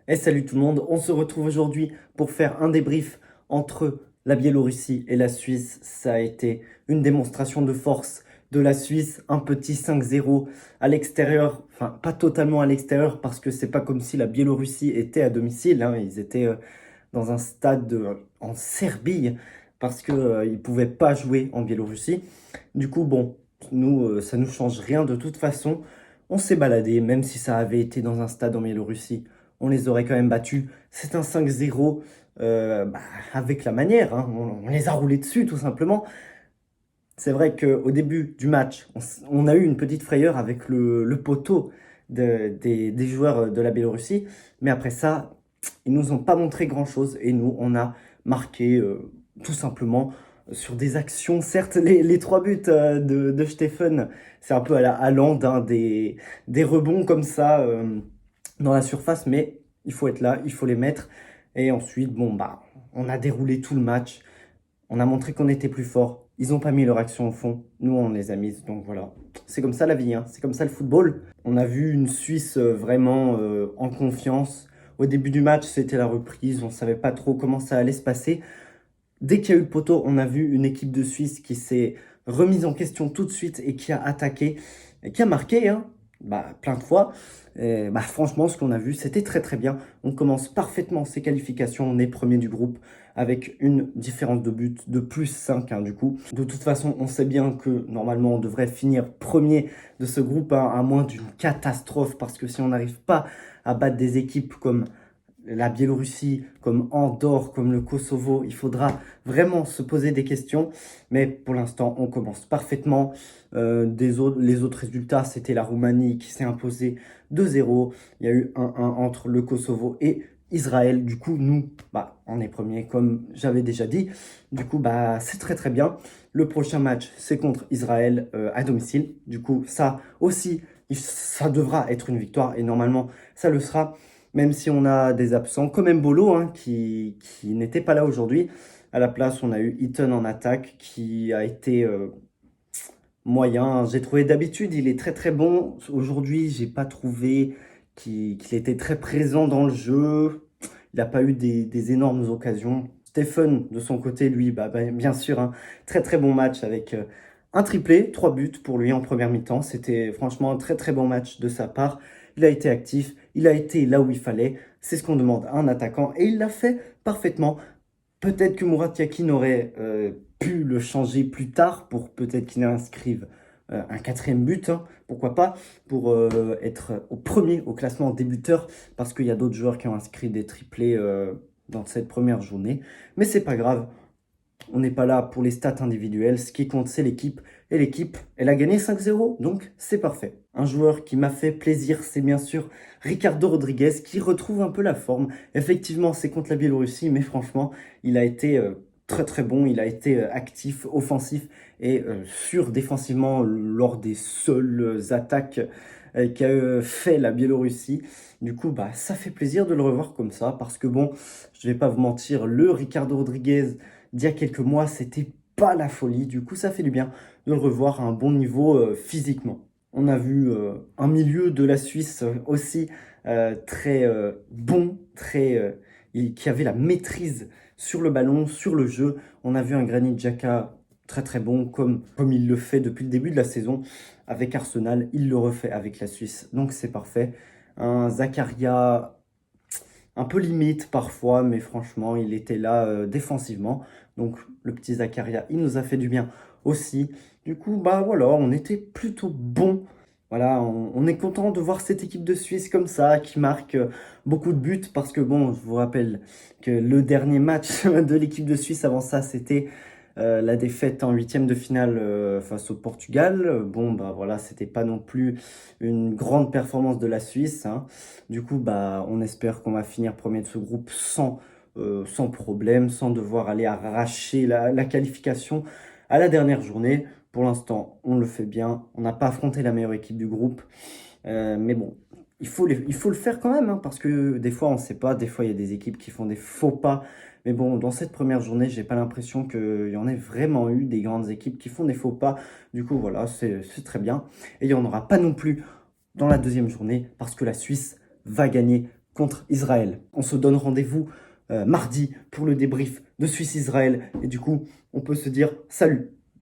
Et salut tout le monde, on se retrouve aujourd'hui pour faire un débrief entre la Biélorussie et la Suisse. Ça a été une démonstration de force de la Suisse, un petit 5-0 à l'extérieur, enfin pas totalement à l'extérieur parce que c'est pas comme si la Biélorussie était à domicile, hein. Ils étaient dans un stade en Serbie parce qu'ils ne pouvaient pas jouer en Biélorussie. Du coup, bon, nous, ça nous change rien de toute façon. On s'est baladé, même si ça avait été dans un stade en Biélorussie, on les aurait quand même battus. C'est un 5-0 avec la manière, hein. On les a roulés dessus tout simplement. C'est vrai qu'au début du match, on a eu une petite frayeur avec le poteau des joueurs de la Biélorussie, mais après ça, ils nous ont pas montré grand-chose et nous, on a marqué tout simplement sur des actions. Certes, les trois buts de Stephen, c'est un peu à la Haaland, hein, des rebonds comme ça dans la surface, mais il faut être là, il faut les mettre. Et ensuite, bon, bah, on a déroulé tout le match. On a montré qu'on était plus fort. Ils n'ont pas mis leur action au fond. Nous, on les a mises. Donc voilà. C'est comme ça la vie, hein. C'est comme ça le football. On a vu une Suisse vraiment en confiance. Au début du match, c'était la reprise. On ne savait pas trop comment ça allait se passer. Dès qu'il y a eu le poteau, on a vu une équipe de Suisse qui s'est remise en question tout de suite et qui a attaqué, et qui a marqué, hein, plein de fois. Et, franchement, ce qu'on a vu, c'était très très bien. On commence parfaitement ces qualifications. On est premier du groupe avec une différence de but de plus 5, hein, du coup. De toute façon, on sait bien que normalement, on devrait finir premier de ce groupe, hein, à moins d'une catastrophe. Parce que si on n'arrive pas à battre des équipes comme la Biélorussie, comme Andorre, comme le Kosovo, il faudra vraiment se poser des questions. Mais pour l'instant, on commence parfaitement. Les autres résultats, c'était la Roumanie qui s'est imposée 2-0. Il y a eu 1-1 entre le Kosovo et Israël. Du coup, nous, on est premier, comme j'avais déjà dit. Du coup, c'est très très bien. Le prochain match, c'est contre Israël à domicile. Du coup, ça aussi, ça devra être une victoire. Et normalement, ça le sera, même si on a des absents, comme Mbolo, hein, qui n'était pas là aujourd'hui. À la place, on a eu Eaton en attaque, qui a été moyen. J'ai trouvé d'habitude, il est très très bon. Aujourd'hui, j'ai pas trouvé qu'il était très présent dans le jeu. Il n'a pas eu des énormes occasions. Stephen, de son côté, lui, bien sûr, un très très bon match avec un triplé, 3 buts pour lui en première mi-temps. C'était franchement un très très bon match de sa part. Il a été actif, il a été là où il fallait. C'est ce qu'on demande à un attaquant et il l'a fait parfaitement. Peut-être que Murat Yakin aurait pu le changer plus tard pour peut-être qu'il inscrive un quatrième but, hein, pourquoi pas, pour être au premier au classement des buteurs, parce qu'il y a d'autres joueurs qui ont inscrit des triplés dans cette première journée. Mais c'est pas grave, on n'est pas là pour les stats individuelles, ce qui compte c'est l'équipe, et l'équipe, elle a gagné 5-0, donc c'est parfait. Un joueur qui m'a fait plaisir, c'est bien sûr Ricardo Rodriguez, qui retrouve un peu la forme. Effectivement, c'est contre la Biélorussie, mais franchement, il a été très très bon, il a été actif, offensif, et sûr défensivement lors des seules attaques qu'a fait la Biélorussie. Du coup, ça fait plaisir de le revoir comme ça, parce que bon, je vais pas vous mentir, le Ricardo Rodriguez d'il y a quelques mois, c'était pas la folie. Du coup, ça fait du bien de le revoir à un bon niveau physiquement. On a vu un milieu de la Suisse aussi très bon, qui avait la maîtrise sur le ballon, sur le jeu. On a vu un Granit Xhaka très très bon, comme il le fait depuis le début de la saison avec Arsenal. Il le refait avec la Suisse, donc c'est parfait. Un Zakaria un peu limite parfois, mais franchement, il était là défensivement. Donc le petit Zakaria, il nous a fait du bien aussi. Du coup, voilà, on était plutôt bon. Voilà, on est content de voir cette équipe de Suisse comme ça, qui marque beaucoup de buts, parce que bon, je vous rappelle que le dernier match de l'équipe de Suisse avant ça, c'était la défaite en huitième de finale face au Portugal. Bon, voilà, c'était pas non plus une grande performance de la Suisse, hein. Du coup, on espère qu'on va finir premier de ce groupe sans problème, sans devoir aller arracher la qualification à la dernière journée. Pour l'instant, on le fait bien. On n'a pas affronté la meilleure équipe du groupe. Mais bon, il faut le faire quand même, hein, parce que des fois, on ne sait pas. Des fois, il y a des équipes qui font des faux pas. Mais bon, dans cette première journée, j'ai pas l'impression qu'il y en ait vraiment eu des grandes équipes qui font des faux pas. Du coup, voilà, c'est très bien. Et il n'y en aura pas non plus dans la deuxième journée, parce que la Suisse va gagner contre Israël. On se donne rendez-vous mardi pour le débrief de Suisse-Israël. Et du coup, on peut se dire salut.